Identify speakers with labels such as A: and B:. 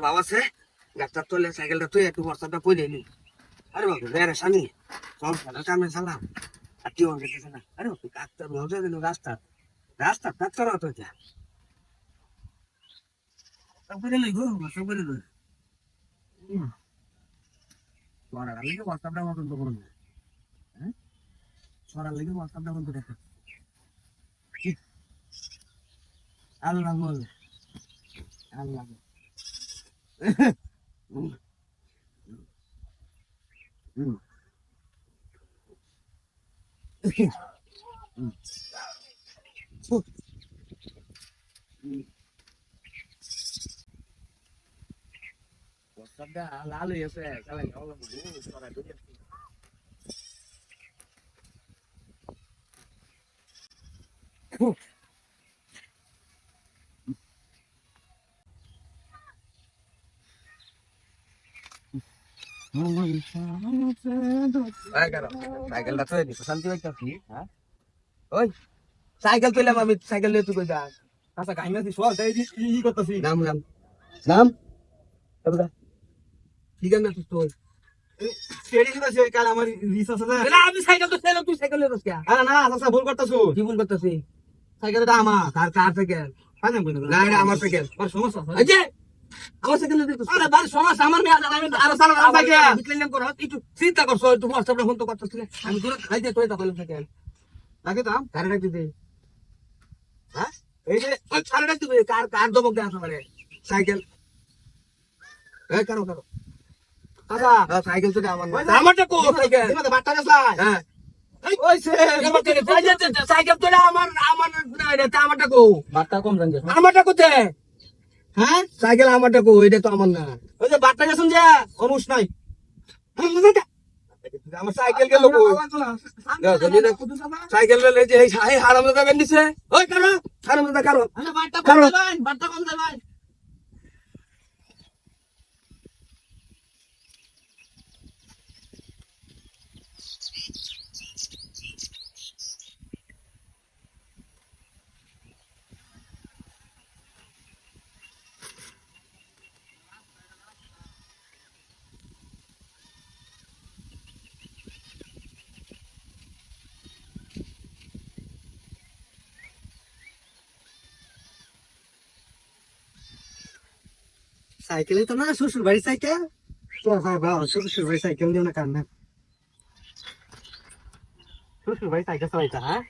A: বাবা আছে গাছটার তলে সাইকেলটা তুই একটু বস্তাটা পরে নি। আরে বাবু রে স্বামী চল সামনে চালাম আর কি অঙ্কে গেছে না। আরে বাবু ডাক্তার মজা দিল রাস্তা রাস্তা ডাক্তার হতো যা করে লই গো সব করে লই সরার লাগে বস্তাটা মতন তো করুন হ্যাঁ সরার লাগে বস্তাটা মতন দেখো আল্লাহ বল আল্লাহ বস্তাটা লাল হয়ে গেছে চালাই খাওয়া সরাই সাইকেলটা তো শান্তি পাইতাছি হ্যাঁ ওই সাইকেল তুইলাম আমি সাইকেল নিয়ে তুই কই যা আচ্ছা গাইনা দিস তাই কি করতেছি নাম নাম নাম ঠিক আছে না তুই সেড়ি দিতাছি ওই কাল আমার রিসার্চ আছে না আমি সাইকেল তো চাইলাম তুই সাইকেল নিয়ে কে আরে না আচ্ছা ভুল করতেছো কি ভুল করতেছি সাইকেলটা আমার কার কার সাইকেল পাঁচ কই না এটা আমার সাইকেল আর সমস্যা এই যে আমার সাইকেল নিয়ে দিতেছ আরে বাড়ি সমস্যা আমার মেয়ে আমি আরো সারা সাইকেল বিক্রিলাম করো একটু চিন্তা করছো একটু হোয়াটসঅ্যাপে ফোন তো করতেছিস আমি তোর খাইতে তুই তো কইলাম সাইকেল রাখে দাম কারে রাখতে দে হ্যাঁ এই যে ওই কারে রাখতে দে কার কার দমক দে আসলে সাইকেল এই কারো কারো আচ্ছা সাইকেল তো আমার না আমারটা কো সাইকেল তুমি তো বাট্টা গেছলাই হ্যাঁ ওই সে সাইকেল তো আমার আমার না এটা আমারটা কো বাট্টা কম জানছে আমারটা কোতে হ্যাঁ সাইকেল আমারটা কো এটা তো আমার না ওই যে বাট্টা গেছুন যে অনুষ নাই আমার সাইকেল গেল সাইকেল গেলে যে এই হারামদাদা বেন দিছে ওই কারো হারামদাদা কারো বাট্টা কম দেবেন বাট্টা কম দেবেন সাইকেলে তো না শ্বশুর বাড়ি সাইকেল শ্বশুর বাড়ি সাইকেল দিও না কার না শ্বশুর বাড়ি সাইকেল চালাইতা হ্যাঁ